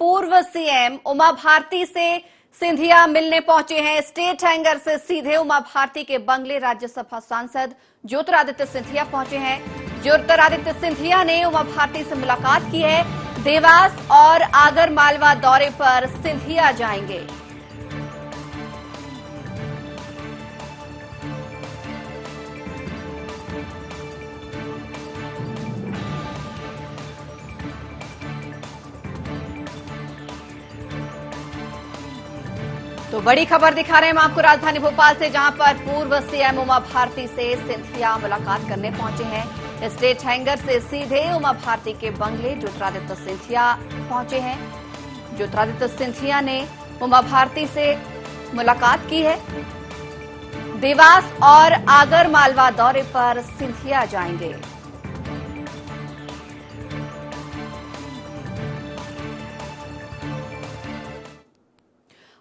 पूर्व सीएम उमा भारती से सिंधिया मिलने पहुंचे हैं। स्टेट हैंगर से सीधे उमा भारती के बंगले राज्यसभा सांसद ज्योतिरादित्य सिंधिया पहुंचे हैं। ज्योतिरादित्य सिंधिया ने उमा भारती से मुलाकात की है। देवास और आगर मालवा दौरे पर सिंधिया जाएंगे। तो बड़ी खबर दिखा रहे हैं हम आपको राजधानी भोपाल से, जहां पर पूर्व सीएम उमा भारती से सिंधिया मुलाकात करने पहुंचे हैं। स्टेट हैंगर से सीधे उमा भारती के बंगले ज्योतिरादित्य सिंधिया पहुंचे हैं। ज्योतिरादित्य सिंधिया ने उमा भारती से मुलाकात की है। देवास और आगर मालवा दौरे पर सिंधिया जाएंगे।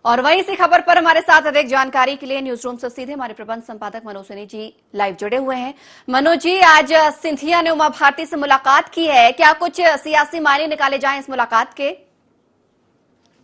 और वहीं इसी खबर पर हमारे साथ अधिक जानकारी के लिए न्यूज रूम से सीधे हमारे प्रबंध संपादक मनोज सैनी जी लाइव जुड़े हुए हैं। मनोज जी, आज सिंधिया ने उमा भारती से मुलाकात की है, क्या कुछ सियासी मायने निकाले जाएं इस मुलाकात के?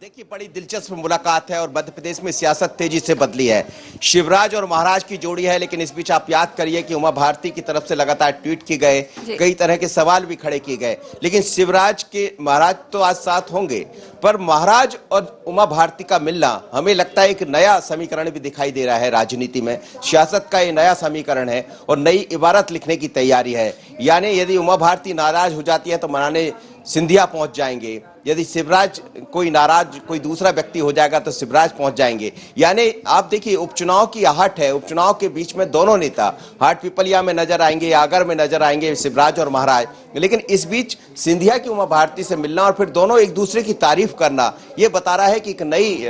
देखिए, बड़ी दिलचस्प मुलाकात है और मध्य प्रदेश में सियासत तेजी से बदली है। शिवराज और महाराज की जोड़ी है, लेकिन इस बीच आप याद करिए कि उमा भारती की तरफ से लगातार ट्वीट किए गए, कई तरह के सवाल भी खड़े किए गए। लेकिन शिवराज के महाराज तो आज साथ होंगे, पर महाराज और उमा भारती का मिलना हमें लगता है एक नया समीकरण भी दिखाई दे रहा है। राजनीति में सियासत का ये नया समीकरण है और नई इबारत लिखने की तैयारी है। यानी यदि उमा भारती नाराज हो जाती है तो मनाने सिंधिया पहुंच जाएंगे, यदि शिवराज कोई नाराज कोई दूसरा व्यक्ति हो जाएगा तो शिवराज पहुंच जाएंगे। यानी आप देखिए, उपचुनाव की आहट है, उपचुनाव के बीच में दोनों नेता हाट पिपलिया में नजर आएंगे, आगर में नजर आएंगे, शिवराज और महाराज। लेकिन इस बीच सिंधिया की उमा भारती से मिलना और फिर दोनों एक दूसरे की तारीफ करना, यह बता रहा है कि एक नई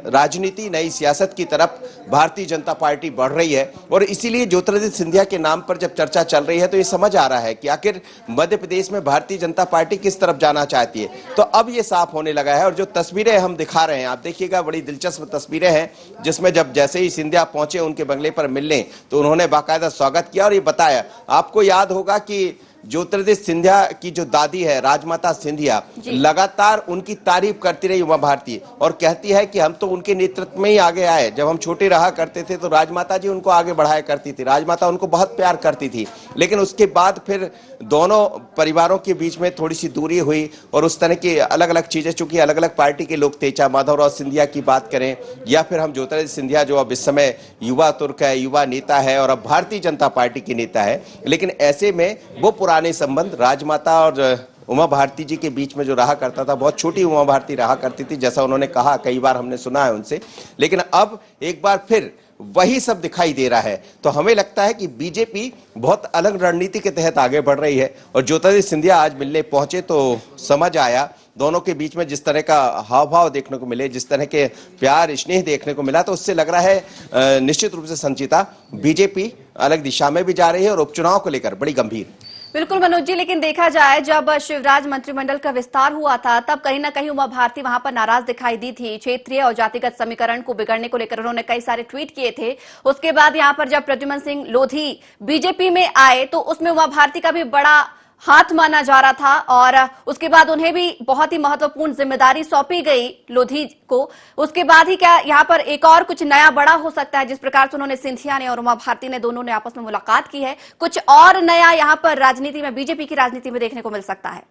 राजनीति, नई सियासत की तरफ भारतीय जनता पार्टी बढ़ रही है। और इसीलिए ज्योतिरादित्य सिंधिया के नाम पर जब चर्चा चल रही है तो ये समझ आ रहा है कि आखिर मध्य प्रदेश में भारतीय जनता पार्टी किस तरफ जाना चाहती है। तो अब ये साफ होने लगा है। और जो तस्वीरें हम दिखा रहे हैं, आप देखिएगा, बड़ी दिलचस्प तस्वीरें हैं, जिसमें जब जैसे ही सिंधिया पहुंचे उनके बंगले पर मिलने, तो उन्होंने बाकायदा स्वागत किया और ये बताया। आपको याद होगा कि ज्योतिरादित्य सिंधिया की जो दादी है, राजमाता सिंधिया, लगातार उनकी तारीफ करती रही उमा भारती और कहती है कि हम तो उनके नेतृत्व में ही आगे आए। जब हम छोटे रहा करते थे तो राजमाता जी उनको आगे बढ़ाया करती थी, राजमाता उनको बहुत प्यार करती थी। लेकिन उसके बाद फिर दोनों परिवारों के बीच में थोड़ी सी दूरी हुई और उस तरह की अलग अलग चीजें, चूंकि अलग अलग पार्टी के लोग थे, चाहे माधवराव सिंधिया की बात करें या फिर हम ज्योतिरादित्य सिंधिया जो अब इस समय युवा तुर्क है, युवा नेता है और अब भारतीय जनता पार्टी के नेता है। लेकिन ऐसे में वो पुराने संबंध राजमाता और उमा भारती जी के बीच में जो रहा करता था, बहुत छोटी उमा भारती रहा करती थी, जैसा उन्होंने कहा, कई बार हमने सुना है उनसे। लेकिन अब एक बार फिर वही सब दिखाई दे रहा है। तो हमें लगता है कि बीजेपी बहुत अलग रणनीति के तहत आगे बढ़ रही है। और ज्योतिरादित्य सिंधिया आज मिलने पहुंचे तो समझ आया, दोनों के बीच में जिस तरह का हाव भाव देखने को मिले, जिस तरह के प्यार स्नेह देखने को मिला, तो उससे लग रहा है निश्चित रूप से संचिता, बीजेपी अलग दिशा में भी जा रही है और उपचुनाव को लेकर बड़ी गंभीर। बिल्कुल मनोज जी, लेकिन देखा जाए, जब शिवराज मंत्रिमंडल का विस्तार हुआ था तब कहीं ना कहीं उमा भारती वहां पर नाराज दिखाई दी थी। क्षेत्रीय और जातिगत समीकरण को बिगड़ने को लेकर उन्होंने कई सारे ट्वीट किए थे। उसके बाद यहां पर जब प्रद्युम्न सिंह लोधी बीजेपी में आए तो उसमें उमा भारती का भी बड़ा हाथ माना जा रहा था और उसके बाद उन्हें भी बहुत ही महत्वपूर्ण जिम्मेदारी सौंपी गई लोधी को। उसके बाद ही क्या यहाँ पर एक और कुछ नया बड़ा हो सकता है? जिस प्रकार से उन्होंने सिंधिया ने और उमा भारती ने दोनों ने आपस में मुलाकात की है, कुछ और नया यहाँ पर राजनीति में, बीजेपी की राजनीति में देखने को मिल सकता है?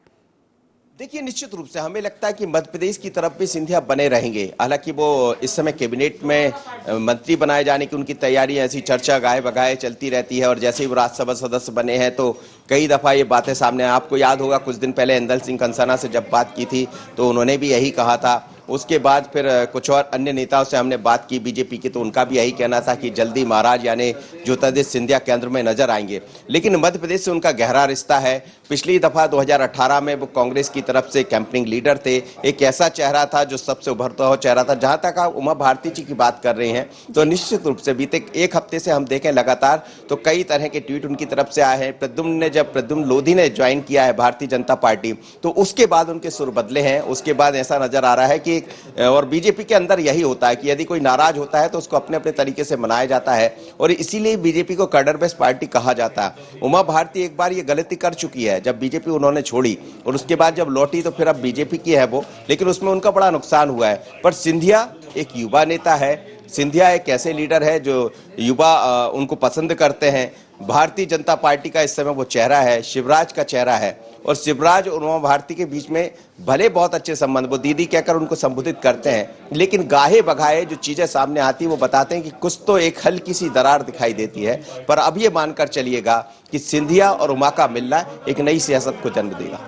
देखिए, निश्चित रूप से हमें लगता है कि मध्य प्रदेश की तरफ भी सिंधिया बने रहेंगे। हालांकि वो इस समय कैबिनेट में मंत्री बनाए जाने की उनकी तैयारी, ऐसी चर्चा गाए बगाए चलती रहती है। और जैसे ही वो राज्यसभा सदस्य बने हैं तो कई दफा ये बातें सामने, आपको याद होगा कुछ दिन पहले इंदल सिंह कंसाना से जब बात की थी तो उन्होंने भी यही कहा था। उसके बाद फिर कुछ और अन्य नेताओं से हमने बात की बीजेपी की, तो उनका भी यही कहना था कि जल्दी महाराज यानी ज्योतिरादित्य सिंधिया केंद्र में नजर आएंगे। लेकिन मध्य प्रदेश से उनका गहरा रिश्ता है। पिछली दफा 2018 में वो कांग्रेस की तरफ से कैंपेनिंग लीडर थे। एक ऐसा चेहरा था जो सबसे उभरता हुआ चेहरा था। जहां तक आप उमा भारती जी की बात कर रहे हैं तो निश्चित रूप से बीते एक हफ्ते से हम देखें लगातार तो कई तरह के ट्वीट उनकी तरफ से आए हैं। प्रद्युम्न लोधी ने ज्वाइन किया है भारतीय जनता पार्टी, तो उसके बाद उनके सुर बदले हैं। उसके बाद ऐसा नजर आ रहा है कि और बीजेपी के अंदर यही होता है कि यदि कोई नाराज होता है तो उसको अपने अपने तरीके से मनाया जाता है और इसीलिए बीजेपी को कैडर बेस्ड पार्टी कहा जाता है। उमा भारती एक बार ये गलती कर चुकी है, जब बीजेपी उन्होंने छोड़ी और उसके बाद जब लौटी तो फिर अब बीजेपी की है वो, लेकिन उसमें उनका बड़ा नुकसान हुआ है। पर सिंधिया एक युवा नेता है, सिंधिया एक ऐसे लीडर है जो युवा उनको पसंद करते हैं। भारतीय जनता पार्टी का इस समय वो चेहरा है, शिवराज का चेहरा है और शिवराज और उमा भारती के बीच में भले बहुत अच्छे संबंध, वो दीदी कहकर उनको संबोधित करते हैं, लेकिन गाहे बगाहे जो चीजें सामने आती है वो बताते हैं कि कुछ तो एक हल्की सी दरार दिखाई देती है। पर अब ये मानकर चलिएगा कि सिंधिया और उमा का मिलना एक नई सियासत को जन्म देगा।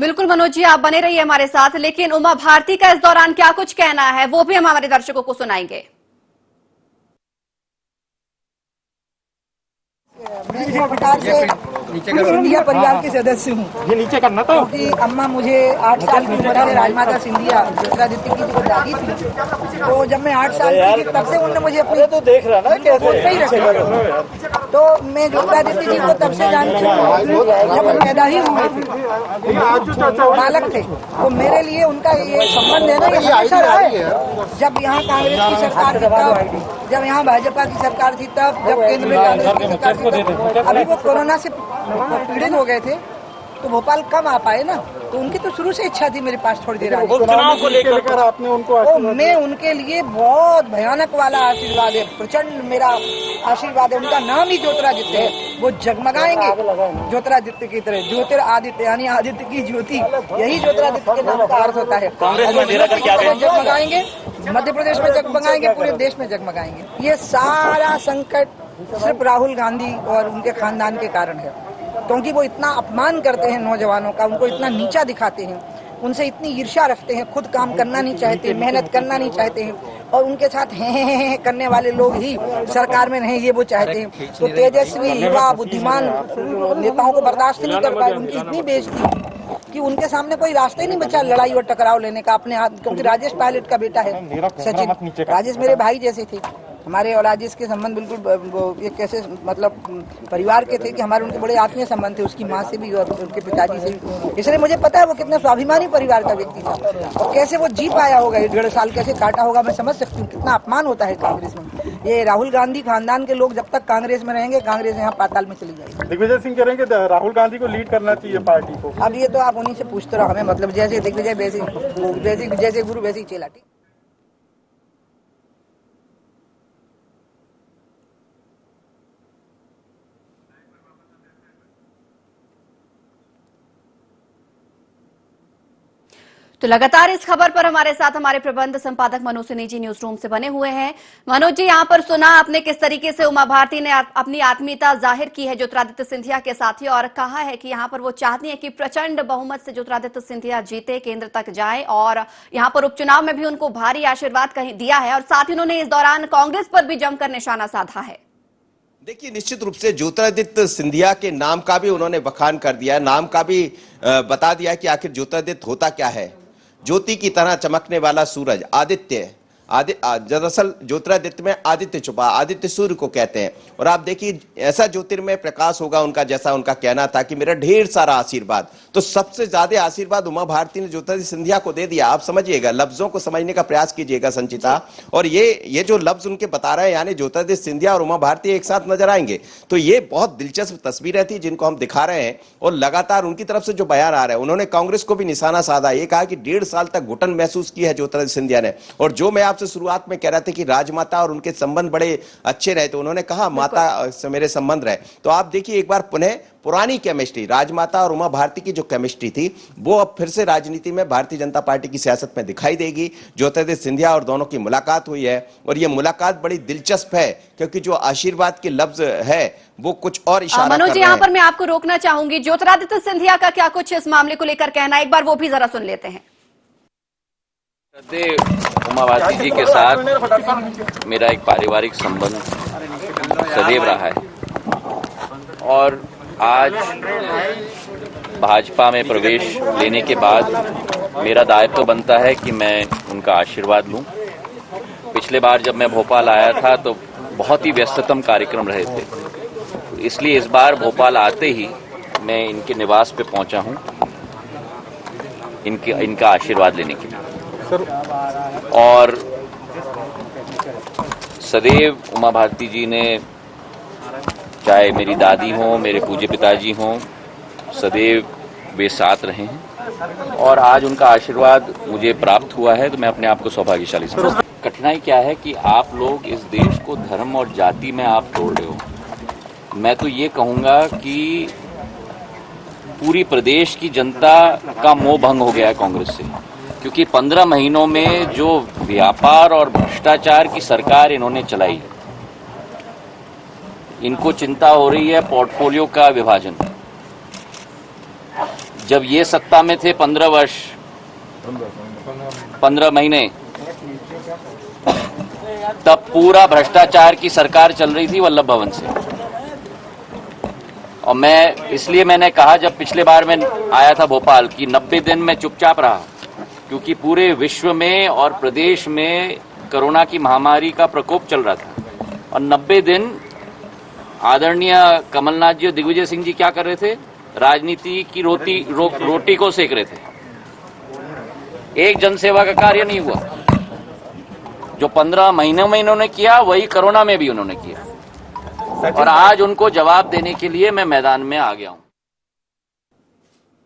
बिल्कुल मनोज जी, आप बने रहिए हमारे साथ, लेकिन उमा भारती का इस दौरान क्या कुछ कहना है वो भी हम हमारे दर्शकों को सुनाएंगे। मैं एक प्रकार से सिंधिया परिवार के सदस्य हूँ। ये नीचे करना तो क्योंकि अम्मा मुझे 8 साल की उम्र में राजमाता सिंधिया ज्योतिरादित्य की जो दादी थी, तो जब मैं 8 साल की थी तब से उन्होंने मुझे अपने तो देख रहा ना कैसे ही रखा। तो मैं ज्योतिरादित्य जी को तब से जानती हूँ जब हम पैदा ही हुए थे, बालक थे। तो मेरे लिए उनका ये संबंध है ना, ये हमेशा रहा है। जब यहाँ कांग्रेस की सरकार थी तब, जब यहाँ भाजपा की सरकार थी तब, जब केंद्र में कांग्रेस की सरकार थी तब, अभी वो कोरोना से पीड़ित हो गए थे तो भोपाल कम आ पाए ना, तो उनकी तो शुरू से इच्छा थी मेरे पास थोड़ी देर आने की। चुनाव को लेकर आपने उनको मैं उनके लिए बहुत भयानक वाला आशीर्वाद है, प्रचंड मेरा आशीर्वाद है। उनका नाम ही ज्योतिरादित्य है, वो जगमगाएंगे ज्योतिरादित्य की तरह। ज्योतिरादित्य यानी आदित्य की ज्योति, यही ज्योतिरादित्य के नाम का अर्थ होता है। जगमगाएंगे, मध्य प्रदेश में जगमगाएंगे, पूरे देश में जगमगाएंगे। ये सारा संकट सिर्फ राहुल गांधी और उनके खानदान के कारण है, क्योंकि वो इतना अपमान करते हैं नौजवानों का, उनको इतना नीचा दिखाते हैं, उनसे इतनी ईर्ष्या रखते हैं, खुद काम करना नहीं चाहते, मेहनत करना नहीं चाहते हैं, और उनके साथ हैं करने वाले लोग ही सरकार में नहीं, ये वो चाहते हैं। तो तेजस्वी युवा बुद्धिमान नेताओं को बर्दाश्त नहीं कर पाए। उनकी इतनी बेइज्जती कि उनके सामने कोई रास्ता ही नहीं बचा लड़ाई और टकराव लेने का अपने हाथ, क्योंकि राजेश पायलट का बेटा है सचिन, राजेश मेरे भाई जैसे थे हमारे, और राजेश के संबंध बिल्कुल एक कैसे मतलब परिवार के थे कि हमारे उनके बड़े आत्मीय संबंध थे, उसकी माँ से भी और उनके पिताजी से भी। इसलिए मुझे पता है वो कितने स्वाभिमानी परिवार का व्यक्ति था और कैसे वो जी पाया होगा, 1.5 साल कैसे काटा होगा। मैं समझ सकती हूँ कितना अपमान होता है कांग्रेस में। ये राहुल गांधी खानदान के लोग जब तक कांग्रेस में रहेंगे, कांग्रेस यहाँ पाताल में चली जाएगी। दिग्विजय सिंह कह रहे हैं कि राहुल गांधी को लीड करना चाहिए पार्टी को। अब ये तो आप उन्हीं से पूछते रहो हमें, मतलब जैसे दिग्विजय जैसे गुरु वैसे ही चेला। तो लगातार इस खबर पर हमारे साथ हमारे प्रबंध संपादक मनोज सिन्हा जी न्यूज रूम से बने हुए हैं। मनोज जी, यहाँ पर सुना आपने किस तरीके से उमा भारती ने अपनी आत्मीयता जाहिर की है ज्योतिरादित्य सिंधिया के साथ ही, और कहा है कि यहाँ पर वो चाहती है कि प्रचंड बहुमत से ज्योतिरादित्य सिंधिया जीते, केंद्र तक जाए, और यहाँ पर उपचुनाव में भी उनको भारी आशीर्वाद दिया है, और साथ ही उन्होंने इस दौरान कांग्रेस पर भी जमकर निशाना साधा है। देखिए, निश्चित रूप से ज्योतिरादित्य सिंधिया के नाम का भी उन्होंने बखान कर दिया है, नाम का भी बता दिया कि आखिर ज्योतिरादित्य होता क्या है। ज्योति की तरह चमकने वाला सूरज, आदित्य। दरअसल ज्योतिरादित्य में आदित्य छुपा, आदित्य सूर्य को कहते हैं। और आप देखिए, ऐसा ज्योतिर्मय प्रकाश होगा उनका, जैसा उनका कहना था कि मेरा ढेर सारा आशीर्वाद। तो सबसे ज्यादा आशीर्वाद उमा भारती ने ज्योतिरादित्य सिंधिया को दे दिया। आप समझिएगा, लफ्जों को समझने का प्रयास कीजिएगा संचिता। और ये जो लफ्ज उनके बता रहे हैं, यानी ज्योतिरादित्य सिंधिया और उमा भारती एक साथ नजर आएंगे, तो ये बहुत दिलचस्प तस्वीरें थी जिनको हम दिखा रहे हैं। और लगातार उनकी तरफ से जो बयान आ रहा है, उन्होंने कांग्रेस को भी निशाना साधा। ये कहा कि 1.5 साल तक घुटन महसूस की है ज्योतिरादित्य सिंधिया ने। और जो मैं आपसे शुरुआत में कह रहा था कि राजमाता और उनके संबंध बड़े अच्छे रहे, तो उन्होंने कहा माता से मेरे संबंध रहे। तो आप देखिए एक बार पुनः पुरानी केमिस्ट्री, राजमाता और उमा भारती की जो केमिस्ट्री थी, वो अब फिर से राजनीति में भारतीय जनता पार्टी की सियासत में दिखाई देगी। ज्योतिरादित्य सिंधिया और दोनों की मुलाकात हुई है और ये मुलाकात बड़ी दिलचस्प है, क्योंकि जो आशीर्वाद के लफ्ज है वो कुछ और इशारा कर रहे हैं। मनोज, यहाँ पर मैं आपको रोकना चाहूंगी, ज्योतिरादित्य सिंधिया का क्या कुछ इस मामले को लेकर कहना है, एक बार वो भी जरा सुन लेते हैं। उमा भारती जी के साथ मेरा एक पारिवारिक संबंध सदैव रहा है, और आज भाजपा में प्रवेश लेने के बाद मेरा दायित्व बनता है कि मैं उनका आशीर्वाद लूं। पिछले बार जब मैं भोपाल आया था तो बहुत ही व्यस्ततम कार्यक्रम रहे थे, इसलिए इस बार भोपाल आते ही मैं इनके निवास पे पहुंचा हूं इनका आशीर्वाद लेने के लिए। और सदैव उमा भारती जी ने, चाहे मेरी दादी हो, मेरे पूज्य पिताजी हों, सदैव वे साथ रहे हैं और आज उनका आशीर्वाद मुझे प्राप्त हुआ है तो मैं अपने आप को सौभाग्यशाली समझता हूं। कठिनाई क्या है कि आप लोग इस देश को धर्म और जाति में आप तोड़ रहे हो। मैं तो ये कहूंगा कि पूरी प्रदेश की जनता का मोह भंग हो गया है कांग्रेस से, क्योंकि 15 महीनों में जो व्यापार और भ्रष्टाचार की सरकार इन्होंने चलाई, इनको चिंता हो रही है पोर्टफोलियो का विभाजन। जब ये सत्ता में थे 15 वर्ष 15 महीने, तब पूरा भ्रष्टाचार की सरकार चल रही थी वल्लभ भवन से। और मैंने कहा जब पिछले बार मैं आया था भोपाल कि 90 दिन में चुपचाप रहा, क्योंकि पूरे विश्व में और प्रदेश में कोरोना की महामारी का प्रकोप चल रहा था। और 90 दिन आदरणीय कमलनाथ जी और दिग्विजय सिंह जी क्या कर रहे थे? राजनीति की रोटी को सेक रहे थे। एक जनसेवा का कार्य नहीं हुआ। जो 15 महीनों में इन्होंने किया वही कोरोना में भी उन्होंने किया। और आज उनको जवाब देने के लिए मैं मैदान में आ गया हूं।